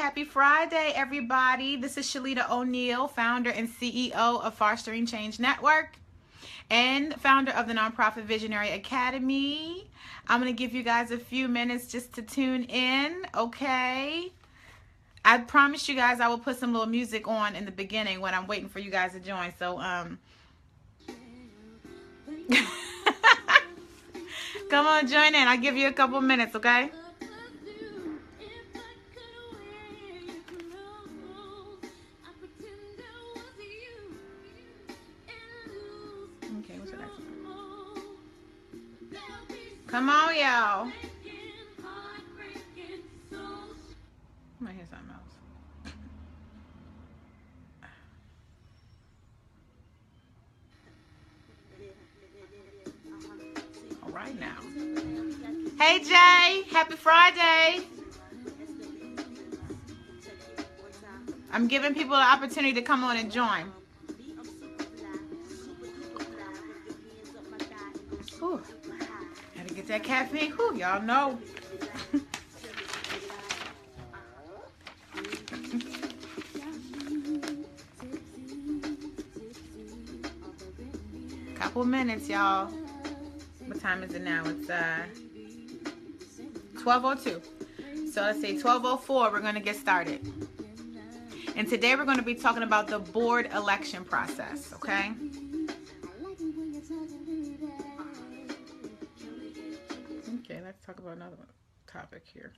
Happy Friday, everybody. This is Shalita O'Neill, founder and CEO of Fostering Change Network and founder of the Nonprofit Visionary Academy. I'm going to give you guys a few minutes just to tune in, okay? I promised you guys I will put some little music on in the beginning when I'm waiting for you guys to join. So, come on, join in. I'll give you a couple minutes, okay? Come on, y'all. I might hear something else. All right now. Hey, Jay. Happy Friday. I'm giving people the opportunity to come on and join. Whew. Gotta get that caffeine. Whew, y'all know. Couple minutes, y'all. What time is it now? It's 12:02. So let's say 12:04, we're gonna get started. And today we're gonna be talking about the board election process, okay? Okay, let's talk about another topic here.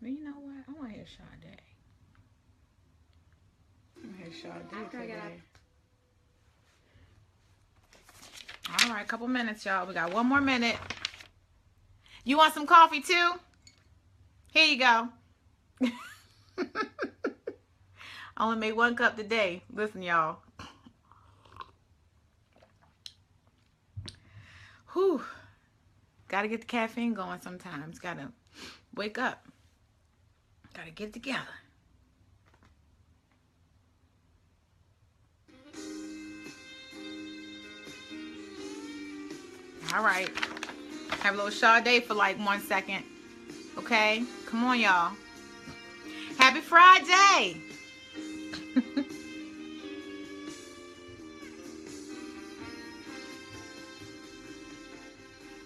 You know what? I want to hear Sade. I want to hear Sade today. All right, couple minutes, y'all. We got one more minute. You want some coffee too? Here you go. I only made 1 cup today. Listen, y'all. Whew. Gotta get the caffeine going sometimes. Gotta wake up. Gotta get it together. All right. Have a little Sade for like 1 second. Okay? Come on, y'all. Happy Friday!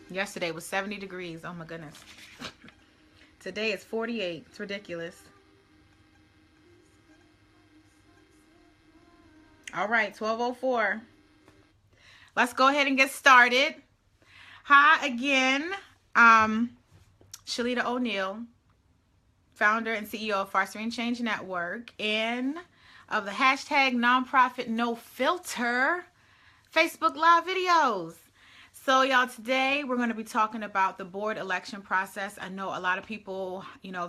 Yesterday was 70 degrees. Oh my goodness. Today is 48. It's ridiculous. All right, 12:04. Let's go ahead and get started. Hi again. Shalita O'Neill, founder and CEO of Fostering Change Network and of the hashtag Nonprofit No Filter Facebook Live videos. So y'all, today we're going to be talking about the board election process. I know a lot of people,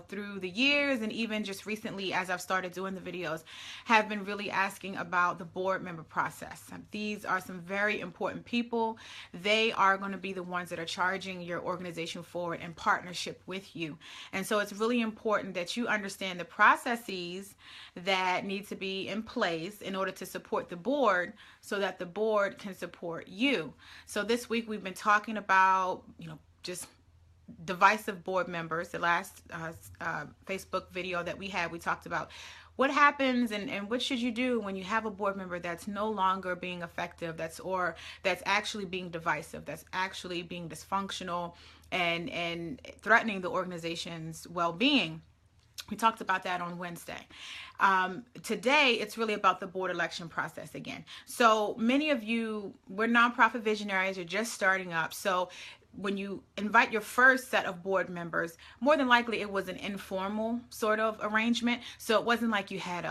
through the years and even just recently as I've started doing the videos, have been really asking about the board member process. These are some very important people. They are going to be the ones that are charging your organization forward in partnership with you. And so it's really important that you understand the processes that need to be in place in order to support the board so that the board can support you. So this week we've been talking about, just divisive board members. The last Facebook video that we had, we talked about what happens and what should you do when you have a board member that's no longer being effective, that's actually being divisive, that's actually being dysfunctional and threatening the organization's well-being. We talked about that on Wednesday. Today, it's really about the board election process again. So many of you, we're nonprofit visionaries, you're just starting up. So when you invite your first set of board members, more than likely it was an informal sort of arrangement. So it wasn't like you had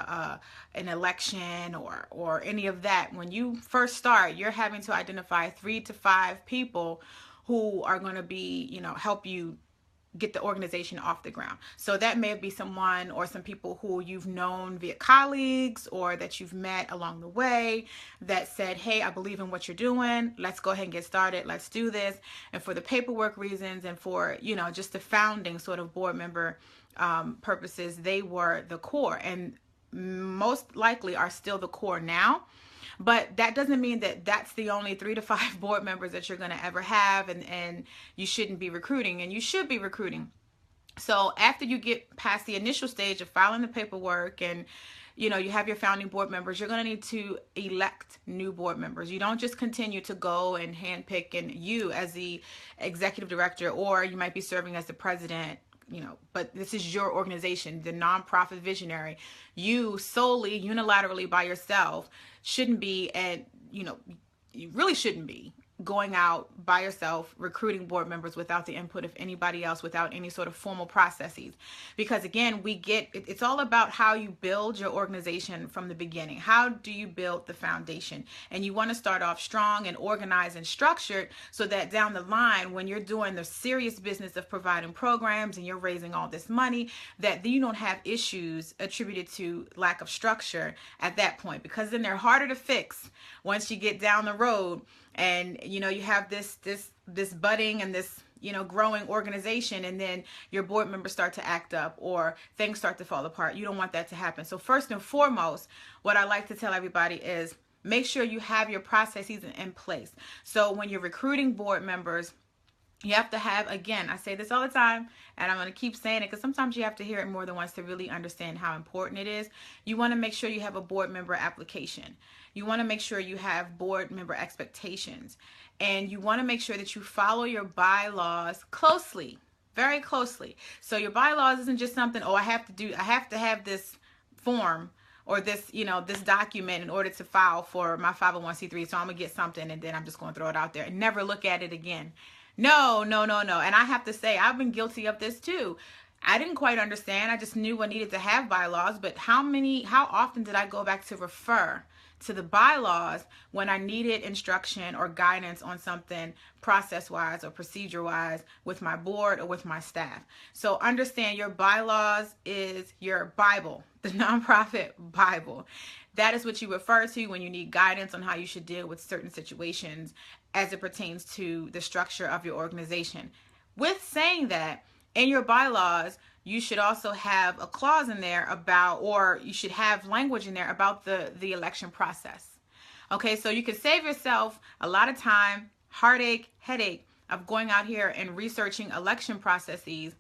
an election or any of that. When you first start, you're having to identify 3 to 5 people who are going to be, help you get the organization off the ground. So that may be someone or some people who you've known via colleagues or that you've met along the way that said, hey, I believe in what you're doing. Let's go ahead and get started. Let's do this. And for the paperwork reasons and for, just the founding sort of board member purposes, they were the core and most likely are still the core now. But that doesn't mean that that's the only 3 to 5 board members that you're going to ever have, and you shouldn't be recruiting, and you should be recruiting. So after you get past the initial stage of filing the paperwork and you have your founding board members, you're going to need to elect new board members. You don't just continue to go and handpick, and you as the executive director, or you might be serving as the president, but this is your organization, the nonprofit visionary. You solely, unilaterally by yourself shouldn't be, and you really shouldn't be going out by yourself recruiting board members without the input of anybody else, without any sort of formal processes. Because again, it's all about how you build your organization from the beginning. How do you build the foundation? And you want to start off strong and organized and structured so that down the line, when you're doing the serious business of providing programs and you're raising all this money, that you don't have issues attributed to lack of structure at that point, because then they're harder to fix once you get down the road. And you have this budding and this growing organization, and then your board members start to act up or things start to fall apart. You don't want that to happen. So first and foremost, what I like to tell everybody is make sure you have your processes in place. So when you're recruiting board members, you have to have, again, I say this all the time, and I'm going to keep saying it because sometimes you have to hear it more than once to really understand how important it is. You want to make sure you have a board member application. You want to make sure you have board member expectations. And you want to make sure that you follow your bylaws closely, very closely. So your bylaws isn't just something, I have to have this form or this, this document in order to file for my 501c3. So I'm going to get something and then I'm just going to throw it out there and never look at it again. No. And I have to say, I've been guilty of this too. I didn't quite understand. I just knew I needed to have bylaws, but how often did I go back to refer to the bylaws when I needed instruction or guidance on something process-wise or procedure-wise with my board or with my staff? So understand your bylaws is your Bible, the nonprofit Bible. That is what you refer to when you need guidance on how you should deal with certain situations as it pertains to the structure of your organization. With saying that, in your bylaws, you should also have a clause in there about, or you should have language in there about the election process. Okay, so you can save yourself a lot of time, headache of going out here and researching election processes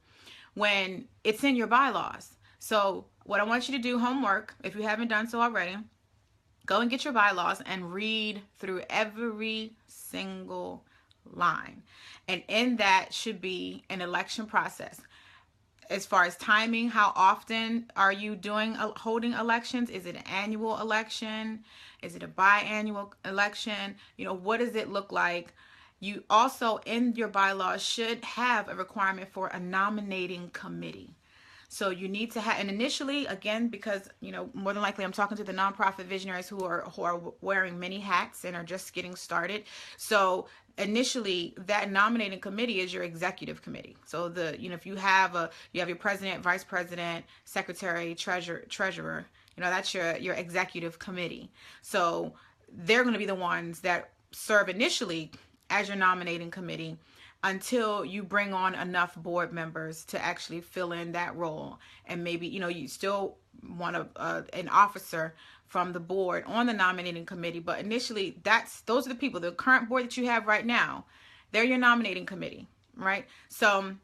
when it's in your bylaws. So what I want you to do, homework, if you haven't done so already, go and get your bylaws and read through every single line. And in that should be an election process. As far as timing, how often are you holding elections? Is it an annual election? Is it a biannual election? What does it look like? You also, in your bylaws, should have a requirement for a nominating committee. So you need to have, and initially, again, because, more than likely I'm talking to the nonprofit visionaries who are wearing many hats and are just getting started. So initially, that nominating committee is your executive committee. So if you have your president, vice president, secretary, treasurer, that's your executive committee. So they're going to be the ones that serve initially as your nominating committee until you bring on enough board members to actually fill in that role. And maybe, you still want an officer from the board on the nominating committee. But initially, those are the people, the current board that you have right now, they're your nominating committee, right? So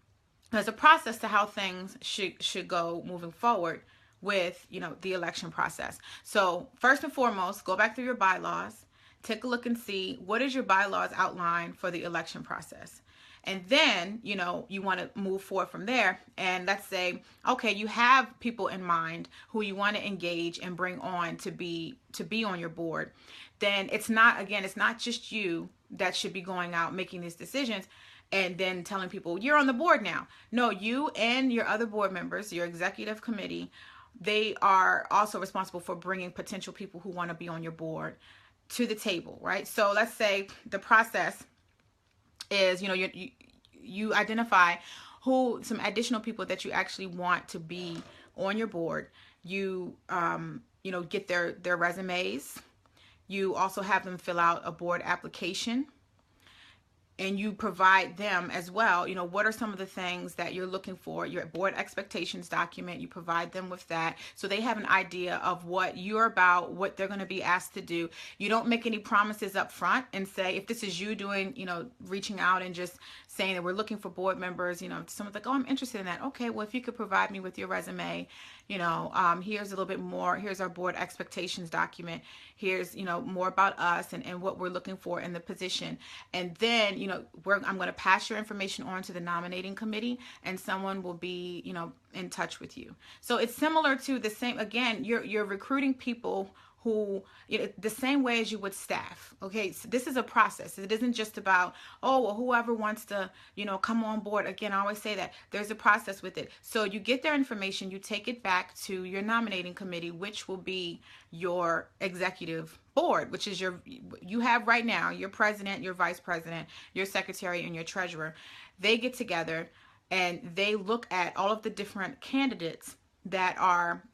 there's a process to how things should go moving forward with, the election process. So first and foremost, go back through your bylaws, take a look and see what is your bylaws outline for the election process. And then, you want to move forward from there. And let's say, okay, you have people in mind who you want to engage and bring on to be on your board. Then it's not just you that should be going out making these decisions and then telling people you're on the board now. No, you and your other board members, your executive committee, they are also responsible for bringing potential people who want to be on your board to the table, right? So let's say the process is, you identify some additional people that you actually want to be on your board. You, get their resumes. You also have them fill out a board application. And you provide them as well, what are some of the things that you're looking for, your board expectations document. You provide them with that so they have an idea of what you're about, what they're going to be asked to do. You don't make any promises up front and say, if this is you doing, reaching out and just saying that we're looking for board members, someone's like, oh, I'm interested in that. Okay, well, if you could provide me with your resume, here's a little bit more, here's our board expectations document, here's, more about us and what we're looking for in the position. And then, I'm going to pass your information on to the nominating committee, and someone will be, in touch with you. So it's similar to the same, again, you're recruiting people who, the same way as you would staff. Okay, so this is a process. It isn't just about, oh, well, whoever wants to, come on board. Again, I always say that there's a process with it. So you get their information, you take it back to your nominating committee, which will be your executive board, which is you have right now your president, your vice president, your secretary, and your treasurer. They get together and they look at all of the different candidates that are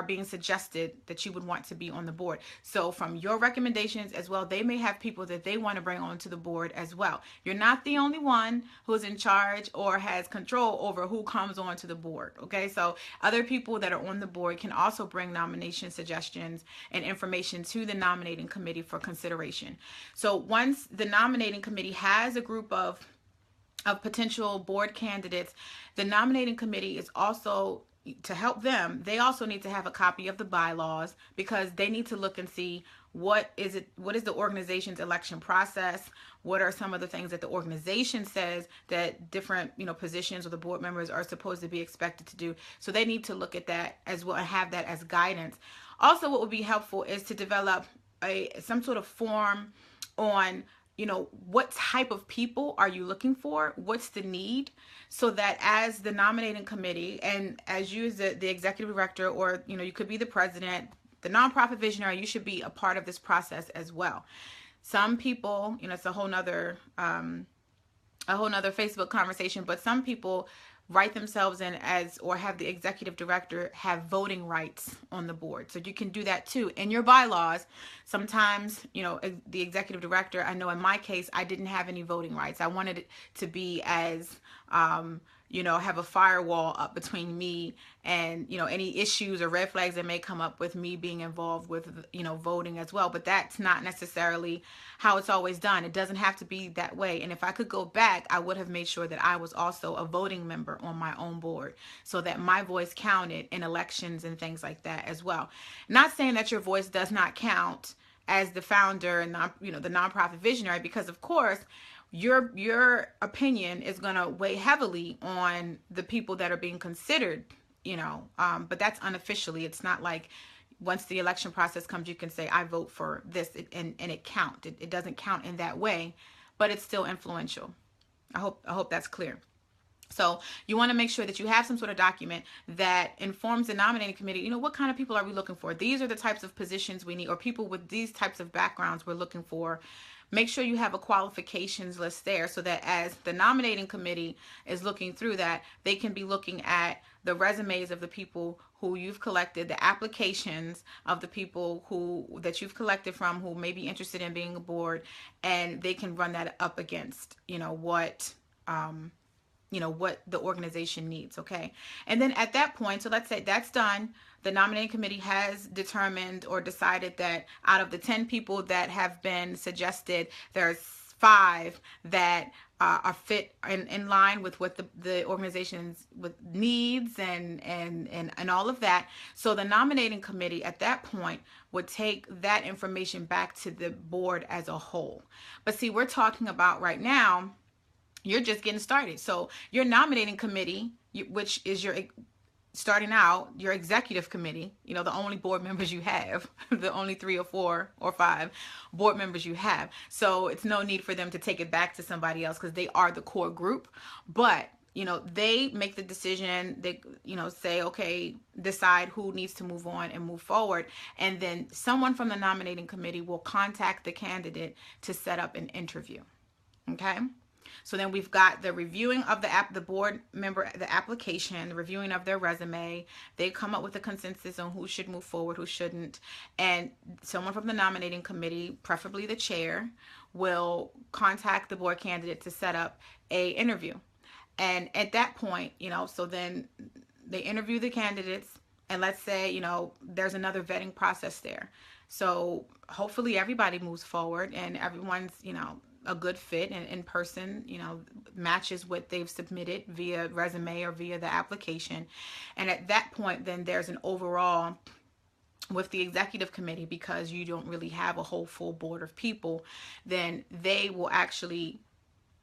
being suggested that you would want to be on the board. So from your recommendations as well, they may have people that they want to bring onto the board as well. You're not the only one who's in charge or has control over who comes onto the board. Okay, so other people that are on the board can also bring nomination suggestions and information to the nominating committee for consideration. So once the nominating committee has a group of potential board candidates, the nominating committee is also, to help them, they also need to have a copy of the bylaws, because they need to look and see what is the organization's election process, what are some of the things that the organization says that different positions or the board members are supposed to be expected to do. So they need to look at that as well and have that as guidance. Also, what would be helpful is to develop some sort of form on what type of people are you looking for? What's the need? So that as the nominating committee and as you as the executive director, or, you could be the president, the nonprofit visionary, you should be a part of this process as well. Some people, it's a whole nother Facebook conversation, but some people write themselves in as, or have the executive director have voting rights on the board. So you can do that too in your bylaws. Sometimes, the executive director, I know in my case, I didn't have any voting rights. I wanted it to be as, have a firewall up between me and, any issues or red flags that may come up with me being involved with, voting as well. But that's not necessarily how it's always done. It doesn't have to be that way. And if I could go back, I would have made sure that I was also a voting member on my own board so that my voice counted in elections and things like that as well. Not saying that your voice does not count as the founder and the nonprofit visionary, because of course, your opinion is going to weigh heavily on the people that are being considered, but that's unofficially. It's not like once the election process comes, you can say, I vote for this, and it count. It doesn't count in that way, but it's still influential. I hope that's clear. So you want to make sure that you have some sort of document that informs the nominating committee, what kind of people are we looking for? These are the types of positions we need, or people with these types of backgrounds we're looking for. Make sure you have a qualifications list there so that as the nominating committee is looking through that, they can be looking at the resumes of the people who you've collected, the applications of the people that you've collected from who may be interested in being a board, and they can run that up against, what the organization needs. Okay. And then at that point, so let's say that's done. The nominating committee has determined or decided that out of the 10 people that have been suggested, there's 5 that are fit in line with what the organization's needs and all of that. So the nominating committee at that point would take that information back to the board as a whole. But see, we're talking about right now, you're just getting started. So your nominating committee, which is your starting out, your executive committee, the only board members you have, the only 3 or 4 or 5 board members you have. So it's no need for them to take it back to somebody else because they are the core group. But, they make the decision, they, say, okay, decide who needs to move on and move forward. And then someone from the nominating committee will contact the candidate to set up an interview. Okay. So then we've got the reviewing of the board member, the application, the reviewing of their resume. They come up with a consensus on who should move forward, who shouldn't. And someone from the nominating committee, preferably the chair, will contact the board candidate to set up a interview. And at that point, so then they interview the candidates, and let's say, there's another vetting process there. So hopefully everybody moves forward and everyone's, a good fit and in person, matches what they've submitted via resume or via the application. And at that point, then there's an overall with the executive committee, because you don't really have a whole full board of people, then they will actually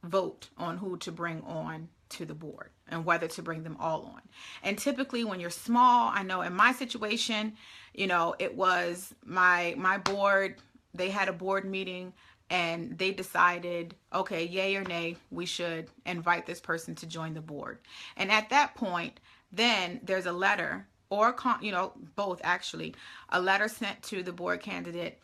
vote on who to bring on to the board and whether to bring them all on. And typically when you're small, I know in my situation, it was my board, they had a board meeting and they decided, okay, yay or nay, we should invite this person to join the board. And at that point, then there's a letter or, both actually, a letter sent to the board candidate,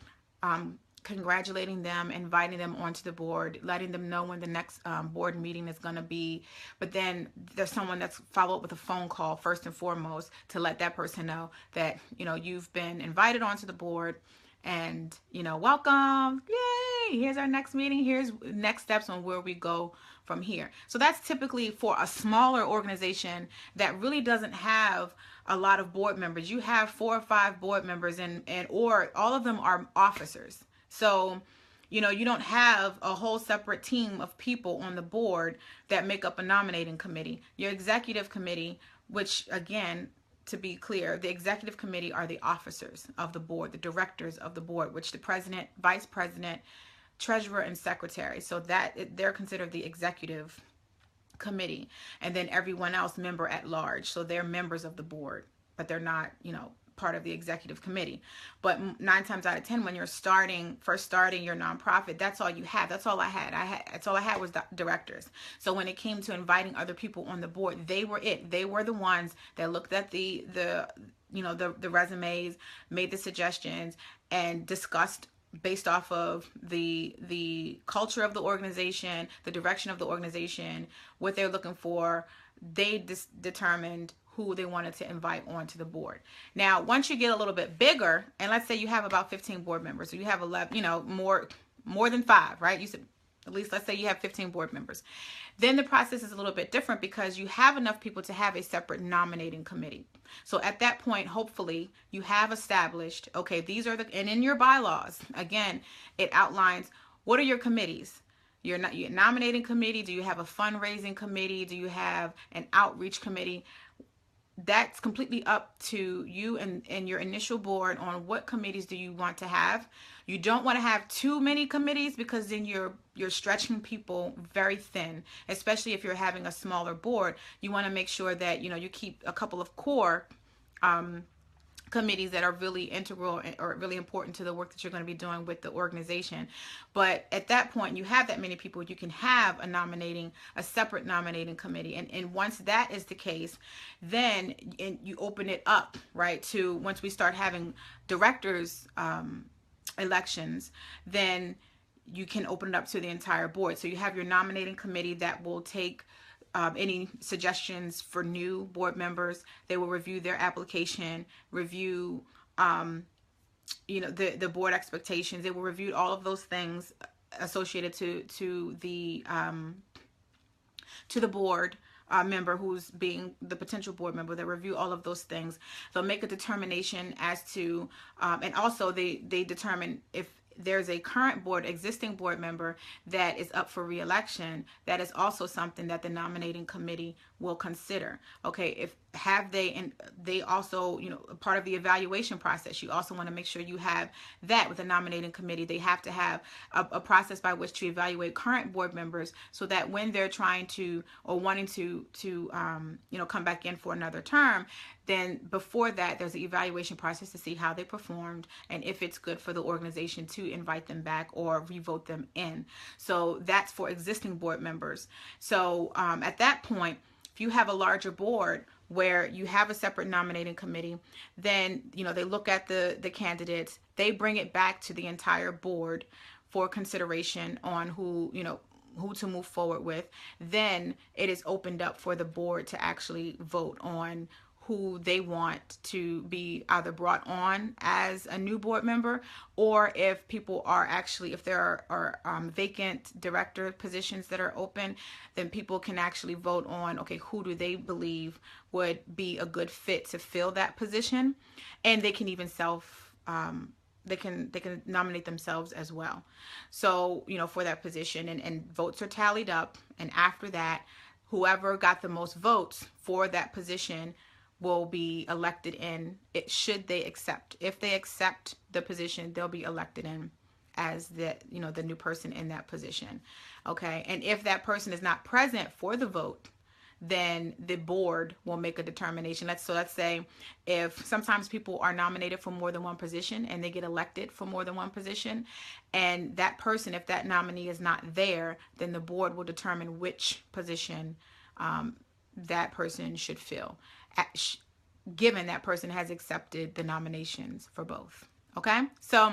congratulating them, inviting them onto the board, letting them know when the next board meeting is going to be. But then there's someone that's followed up with a phone call first and foremost to let that person know that, you've been invited onto the board and, welcome. Yay. Here's our next meeting. Here's next steps on where we go from here. So that's typically for a smaller organization that really doesn't have a lot of board members. You have 4 or 5 board members or all of them are officers. So, you don't have a whole separate team of people on the board that make up a nominating committee. Your executive committee, which again, to be clear, the executive committee are the officers of the board, the directors of the board, which the president, vice president, treasurer, and secretary. So that they're considered the executive committee. And then everyone else member at large. So they're members of the board, but they're not, part of the executive committee. But 9 times out of 10, when you're first starting your nonprofit, that's all you have. That's all I had. That's all I had was directors. So when it came to inviting other people on the board, they were it. They were the ones that looked at the resumes, made the suggestions, and discussed based off of the culture of the organization, the direction of the organization, what they're looking for. They determined who they wanted to invite onto the board. Now, once you get a little bit bigger, and let's say you have about 15 board members, so you have 11, more than 5, right? You said at least, let's say you have 15 board members. Then the process is a little bit different because you have enough people to have a separate nominating committee. So at that point, hopefully you have established, okay, these are and in your bylaws, again, it outlines what are your committees. Your nominating committee, do you have a fundraising committee? Do you have an outreach committee? That's completely up to you and your initial board on what committees do you want to have. You don't want to have too many committees because then you're stretching people very thin, especially if you're having a smaller board. You want to make sure that, you keep a couple of core committees that are really integral or really important to the work that you're going to be doing with the organization. But at that point, you have that many people, you can have a separate nominating committee. And once that is the case, then you open it up, right, to once we start having directors elections, then you can open it up to the entire board. So you have your nominating committee that will take any suggestions for new board members. They will review their application, review, the board expectations. They will review all of those things associated to the board member who's being the potential board member. They review all of those things. They'll make a determination as to, and also they determine if there's a current existing board member that is up for re-election. That is also something that the nominating committee will consider. Okay, they also, part of the evaluation process, you also want to make sure you have that with the nominating committee. They have to have a process by which to evaluate current board members so that when they're trying to or wanting to come back in for another term, then before that, there's an evaluation process to see how they performed and if it's good for the organization to invite them back or revote them in. So that's for existing board members. So at that point, if you have a larger board where you have a separate nominating committee, then they look at the candidates, they bring it back to the entire board for consideration on who to move forward with, then it is opened up for the board to actually vote on who they want to be either brought on as a new board member, or if people are actually, if there are vacant director positions that are open, then people can actually vote on, okay, who do they believe would be a good fit to fill that position, and they can even they can nominate themselves as well. So, for that position, and votes are tallied up, and after that, whoever got the most votes for that position will be elected in. It should they accept. If they accept the position, they'll be elected in as the new person in that position. Okay, and if that person is not present for the vote, then the board will make a determination. Let's say if sometimes people are nominated for more than one position and they get elected for more than one position, and that person, if that nominee is not there, then the board will determine which position that person should fill, given that person has accepted the nominations for both. Okay, so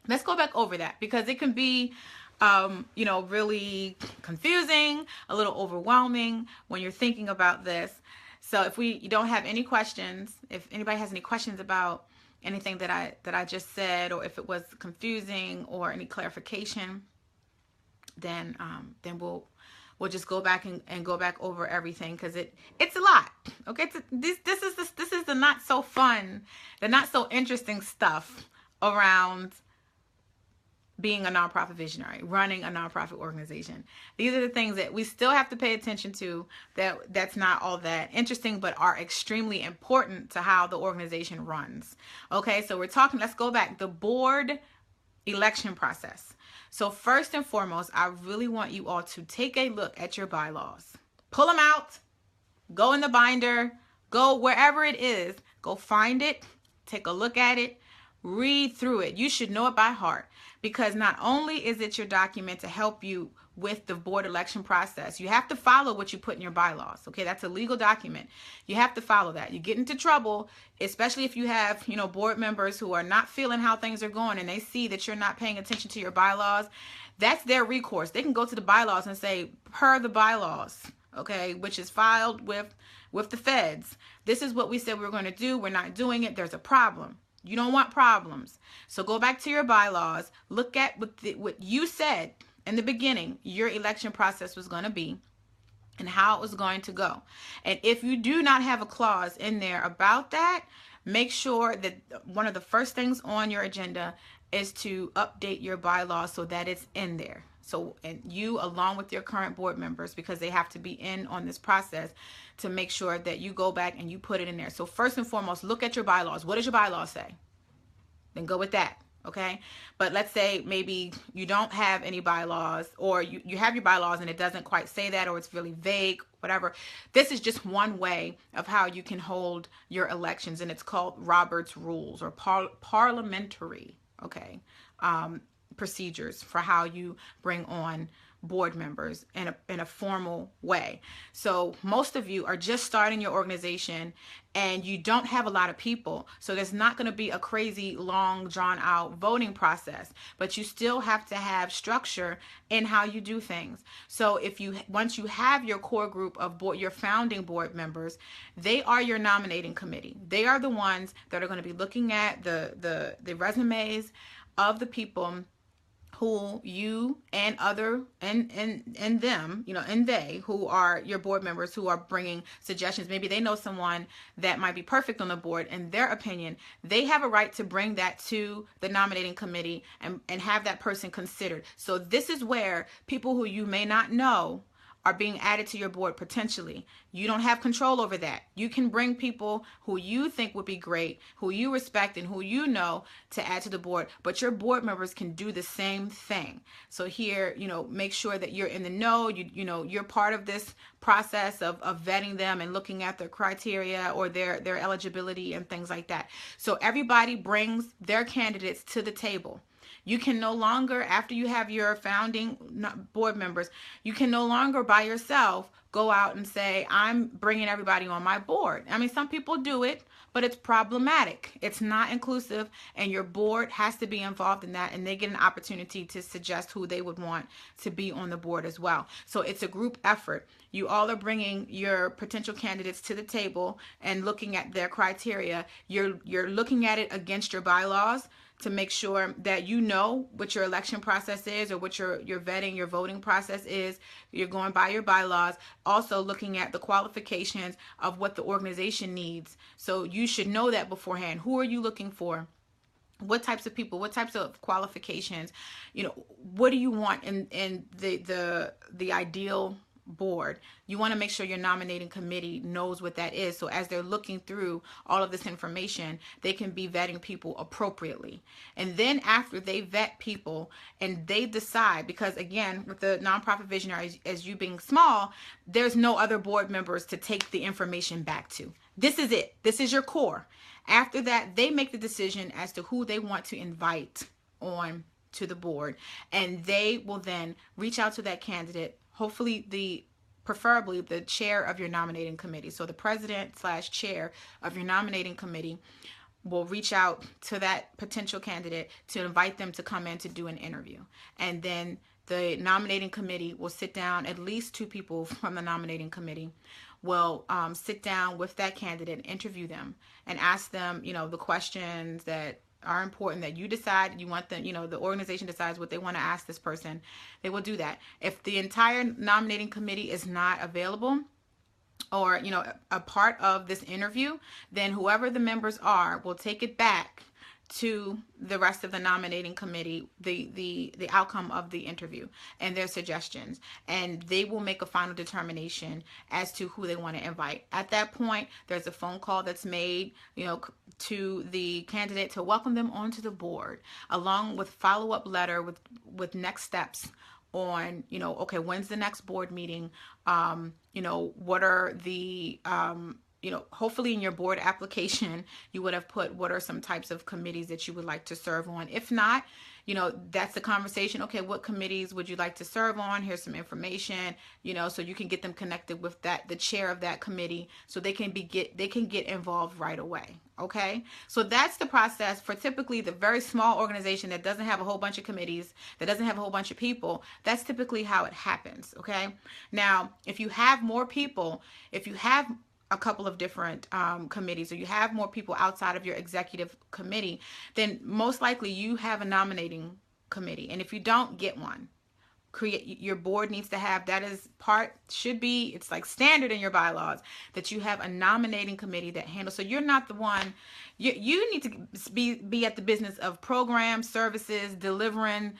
let's go back over that, because it can be really confusing, a little overwhelming when you're thinking about this. So if you don't have any questions, if anybody has any questions about anything that I just said, or if it was confusing or any clarification, then we'll just go back and go back over everything, because it's a lot. Okay, this is the not so fun, the not so interesting stuff around being a nonprofit visionary, running a nonprofit organization. These are the things that we still have to pay attention to, that's not all that interesting, but are extremely important to how the organization runs. Okay, so let's go back. The board election process. So first and foremost, I really want you all to take a look at your bylaws. Pull them out, go in the binder, go wherever it is, go find it, take a look at it, read through it. You should know it by heart, because not only is it your document to help you with the board election process, you have to follow what you put in your bylaws. Okay, that's a legal document. You have to follow that. You get into trouble, especially if you have, board members who are not feeling how things are going, and they see that you're not paying attention to your bylaws. That's their recourse. They can go to the bylaws and say, per the bylaws, okay, which is filed with the feds, this is what we said we were going to do. We're not doing it. There's a problem. You don't want problems. So go back to your bylaws, look at what you said in the beginning your election process was going to be and how it was going to go. And if you do not have a clause in there about that, make sure that one of the first things on your agenda is to update your bylaws so that it's in there. So, and you, along with your current board members, because they have to be in on this process, to make sure that you go back and you put it in there. So first and foremost, look at your bylaws. What does your bylaws say? Then go with that. Okay. But let's say maybe you don't have any bylaws, or you have your bylaws and it doesn't quite say that, or it's really vague, whatever. This is just one way of how you can hold your elections, and it's called Robert's Rules, or parliamentary, procedures for how you bring on board members in a formal way. So most of you are just starting your organization and you don't have a lot of people. So there's not going to be a crazy long drawn out voting process, but you still have to have structure in how you do things. So once you have your core group of your founding board members, they are your nominating committee. They are the ones that are going to be looking at the resumes of the people who you and them, and they who are your board members who are bringing suggestions. Maybe they know someone that might be perfect on the board. In their opinion, they have a right to bring that to the nominating committee and have that person considered. So this is where people who you may not know are being added to your board potentially. You don't have control over that. You can bring people who you think would be great, who you respect and who you know, to add to the board, but your board members can do the same thing. So here, make sure that you're in the know, you're part of this process of vetting them and looking at their criteria or their eligibility and things like that. So everybody brings their candidates to the table. You can no longer, after you have your founding board members, you can no longer by yourself go out and say, I'm bringing everybody on my board. I mean, some people do it, but it's problematic. It's not inclusive, and your board has to be involved in that, and they get an opportunity to suggest who they would want to be on the board as well. So it's a group effort. You all are bringing your potential candidates to the table and looking at their criteria. You're looking at it against your bylaws to make sure that you know what your election process is, or what your vetting, your voting process is. You're going by your bylaws. Also looking at the qualifications of what the organization needs. So you should know that beforehand. Who are you looking for? What types of people, what types of qualifications, what do you want in the ideal board? You want to make sure your nominating committee knows what that is, so as they're looking through all of this information, they can be vetting people appropriately. And then after they vet people and they decide, because again, with the nonprofit visionary, as you being small, there's no other board members to take the information back to. This is it. This is your core. After that, they make the decision as to who they want to invite on to the board, and they will then reach out to that candidate, hopefully preferably the chair of your nominating committee. So the president / chair of your nominating committee will reach out to that potential candidate to invite them to come in to do an interview. And then the nominating committee will sit down, at least 2 people from the nominating committee will sit down with that candidate and interview them and ask them, the questions that are important, that you decide you want them, the organization decides what they want to ask this person. They will do that. If the entire nominating committee is not available, or, a part of this interview, then whoever the members are will take it back to the rest of the nominating committee, the outcome of the interview and their suggestions, and they will make a final determination as to who they want to invite. At that point, there's a phone call that's made, to the candidate to welcome them onto the board, along with follow-up letter with next steps on, okay, when's the next board meeting? What are the hopefully in your board application, you would have put what are some types of committees that you would like to serve on. If not, that's the conversation. Okay, what committees would you like to serve on? Here's some information, so you can get them connected with the chair of that committee, so they can get involved right away. Okay, so that's the process for typically the very small organization that doesn't have a whole bunch of committees, that doesn't have a whole bunch of people. That's typically how it happens. Okay, now if you have more people, if you have a couple of different committees, or you have more people outside of your executive committee, then most likely you have a nominating committee. And if you don't get one, your board needs to have, it's like standard in your bylaws that you have a nominating committee that handles. So you're not the one, you need to be at the business of programs, services, delivering,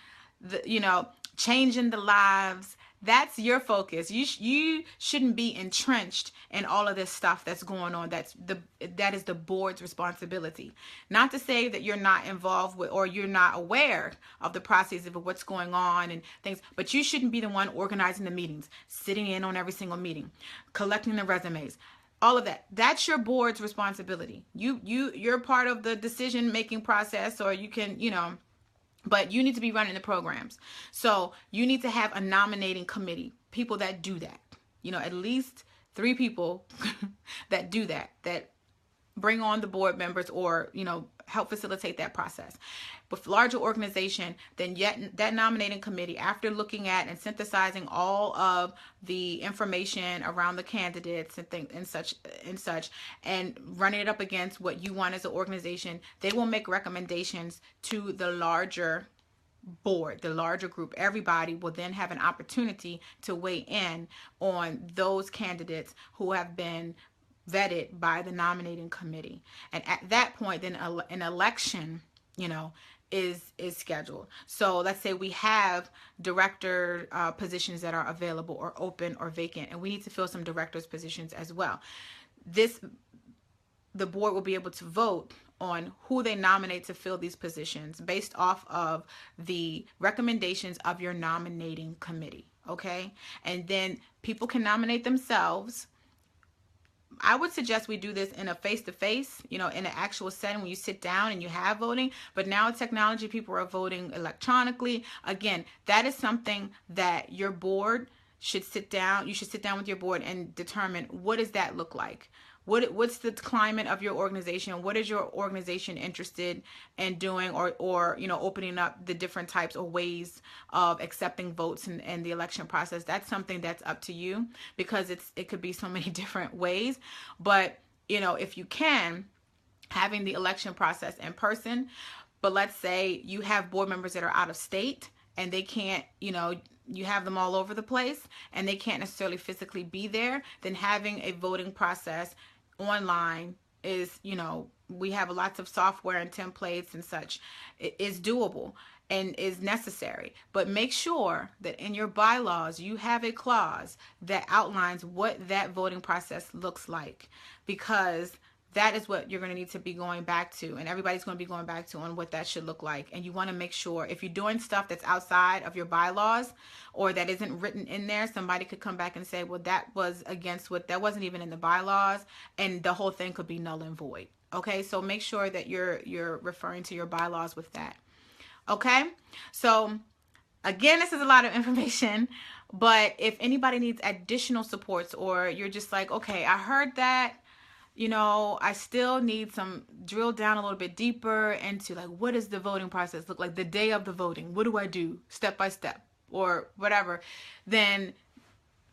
changing the lives. That's your focus. You shouldn't be entrenched in all of this stuff that's going on. That is the board's responsibility. Not to say that you're not involved with, or you're not aware of the process of what's going on and things, but you shouldn't be the one organizing the meetings, sitting in on every single meeting, collecting the resumes. All of that. That's your board's responsibility. You're part of the decision-making process, or you can, but you need to be running the programs. So you need to have a nominating committee, people that do that. At least 3 people that do that bring on the board members, or, help facilitate that process. With larger organization, then yet that nominating committee, after looking at and synthesizing all of the information around the candidates and things and such, and running it up against what you want as an organization, they will make recommendations to the larger board, the larger group. Everybody will then have an opportunity to weigh in on those candidates who have been vetted by the nominating committee. And at that point, then an election, is scheduled. So let's say we have director positions that are available or open or vacant, and we need to fill some directors positions as well. The board will be able to vote on who they nominate to fill these positions based off of the recommendations of your nominating committee. Okay, and then people can nominate themselves. I would suggest we do this in a face-to-face, in an actual setting when you sit down and you have voting. But now with technology, people are voting electronically. Again, that is something that your board should sit down. You should sit down with your board and determine, what does that look like? What's the climate of your organization? What is your organization interested in doing, or opening up the different types or ways of accepting votes in the election process? That's something that's up to you, because it could be so many different ways. But if you can, having the election process in person. But let's say you have board members that are out of state and they can't, you have them all over the place and they can't necessarily physically be there, then having a voting process online is, we have lots of software and templates and such. It is doable and is necessary. But make sure that in your bylaws you have a clause that outlines what that voting process looks like, because that is what you're going to need to be going back to, and everybody's going to be going back to on what that should look like. And you want to make sure, if you're doing stuff that's outside of your bylaws or that isn't written in there, somebody could come back and say, well, that was against that wasn't even in the bylaws, and the whole thing could be null and void. Okay, so make sure that you're referring to your bylaws with that. Okay, so again, this is a lot of information, but if anybody needs additional supports, or you're just like, okay, I heard that, I still need some drill down a little bit deeper into, like, what does the voting process look like the day of the voting? What do I do step by step or whatever? Then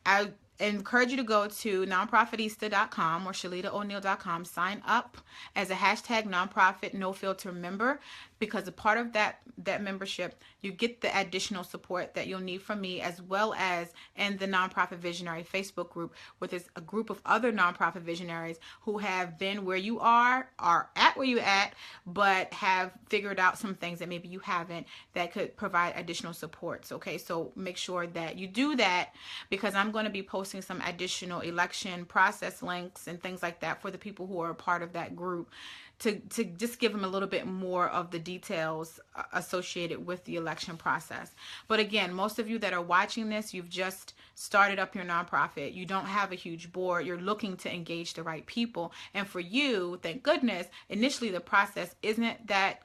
I encourage you to go to nonprofitista.com or shalitaoneal.com, sign up as a #nonprofit no filter member, because a part of that membership, you get the additional support that you'll need from me, as well as in the Nonprofit Visionary Facebook group, which is a group of other nonprofit visionaries who have been where you are at where you at, but have figured out some things that maybe you haven't, that could provide additional supports. Okay, so make sure that you do that, because I'm going to be posting some additional election process links and things like that for the people who are a part of that group, to just give them a little bit more of the details associated with the election process. But again, most of you that are watching this, you've just started up your nonprofit. You don't have a huge board. You're looking to engage the right people. And for you, thank goodness, initially the process isn't that,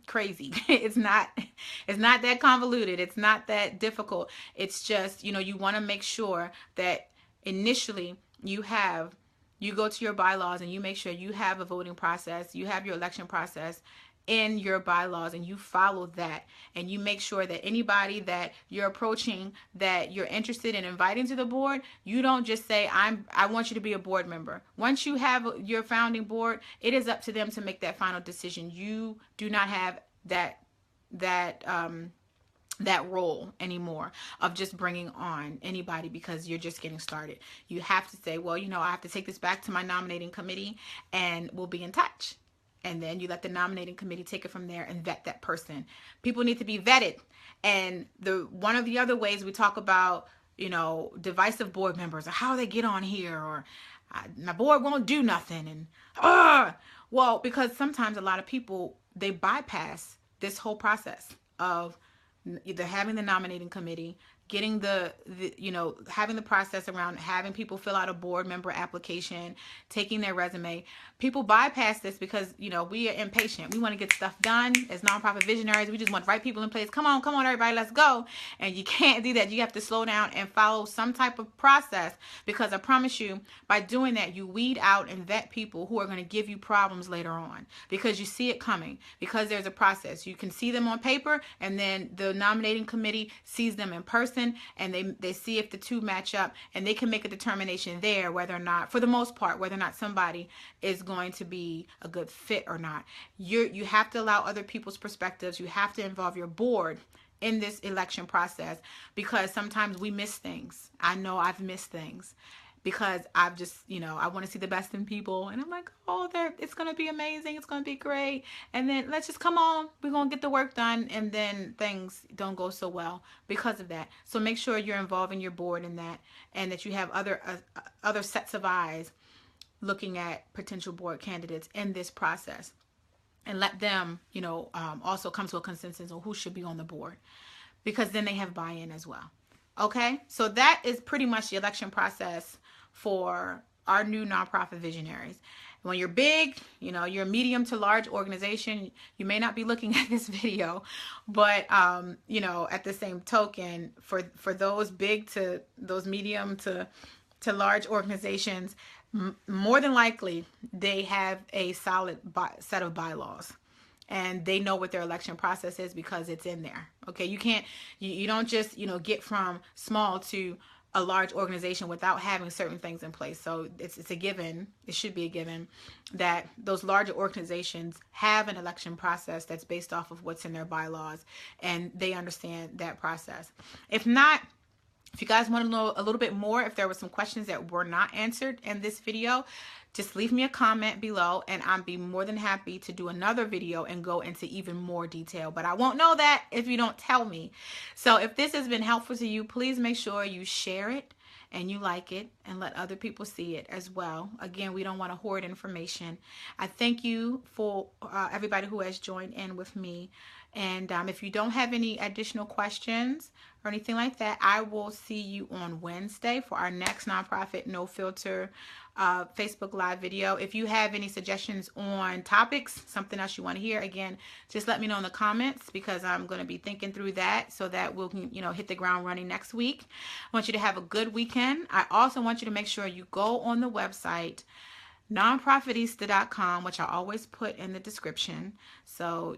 crazy. It's not that convoluted. It's not that difficult. It's just, you want to make sure that initially you go to your bylaws and you make sure you have a voting process, you have your election process in your bylaws, and you follow that, and you make sure that anybody that you're approaching that you're interested in inviting to the board, you don't just say, I want you to be a board member. Once you have your founding board, it is up to them to make that final decision. You do not have that role anymore of just bringing on anybody because you're just getting started. You have to say, well, I have to take this back to my nominating committee and we'll be in touch. And then you let the nominating committee take it from there and vet that person. People need to be vetted. And one of the other ways we talk about, divisive board members, or how they get on here, or my board won't do nothing. And well, because sometimes a lot of people, they bypass this whole process of either having the nominating committee, getting having the process around having people fill out a board member application, taking their resume. People bypass this because, we are impatient. We want to get stuff done as nonprofit visionaries. We just want the right people in place. Come on, everybody, let's go. And you can't do that. You have to slow down and follow some type of process, because I promise you, by doing that, you weed out and vet people who are going to give you problems later on, because you see it coming, because there's a process. You can see them on paper, and then the nominating committee sees them in person, and they see if the two match up, and they can make a determination there whether or not, for the most part, whether or not somebody is going to be a good fit or not. You have to allow other people's perspectives. You have to involve your board in this election process, because sometimes we miss things. I know I've missed things because I've just, I want to see the best in people, and I'm like, oh, it's going to be amazing. It's going to be great. And then let's just come on, we're going to get the work done. And then things don't go so well because of that. So make sure you're involving your board in that, and that you have other sets of eyes looking at potential board candidates in this process, and let them, also come to a consensus on who should be on the board, because then they have buy-in as well. Okay, so that is pretty much the election process for our new nonprofit visionaries. When you're big, you're a medium to large organization, you may not be looking at this video, but at the same token, for those big to those medium to large organizations, more than likely they have a solid set of bylaws, and they know what their election process is because it's in there. Okay, you don't just get from small to a large organization without having certain things in place. So it's a given, it should be a given, that those larger organizations have an election process that's based off of what's in their bylaws, and they understand that process. If not, if you guys want to know a little bit more, if there were some questions that were not answered in this video, just leave me a comment below, and I'll be more than happy to do another video and go into even more detail. But I won't know that if you don't tell me. So if this has been helpful to you, please make sure you share it and you like it and let other people see it as well. Again, we don't want to hoard information. I thank you for everybody who has joined in with me. And if you don't have any additional questions or anything like that, I will see you on Wednesday for our next Nonprofit No Filter Facebook Live video. If you have any suggestions on topics, something else you want to hear, again, just let me know in the comments, because I'm going to be thinking through that so that we'll hit the ground running next week. I want you to have a good weekend. I also want you to make sure you go on the website nonprofitista.com, which I always put in the description. So,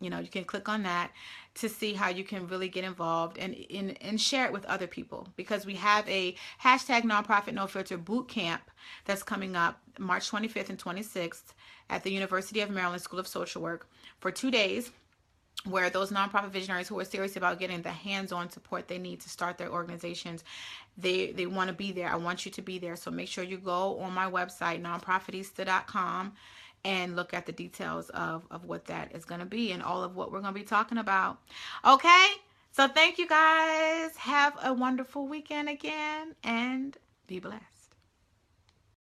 you can click on that to see how you can really get involved and share it with other people, because we have a hashtag Nonprofit No Filter boot camp that's coming up March 25th and 26th at the University of Maryland School of Social Work for 2 days, where those nonprofit visionaries who are serious about getting the hands-on support they need to start their organizations, they want to be there. I want you to be there. So make sure you go on my website, nonprofitista.com, and look at the details of what that is going to be and all of what we're going to be talking about. Okay? So thank you guys. Have a wonderful weekend again, and be blessed.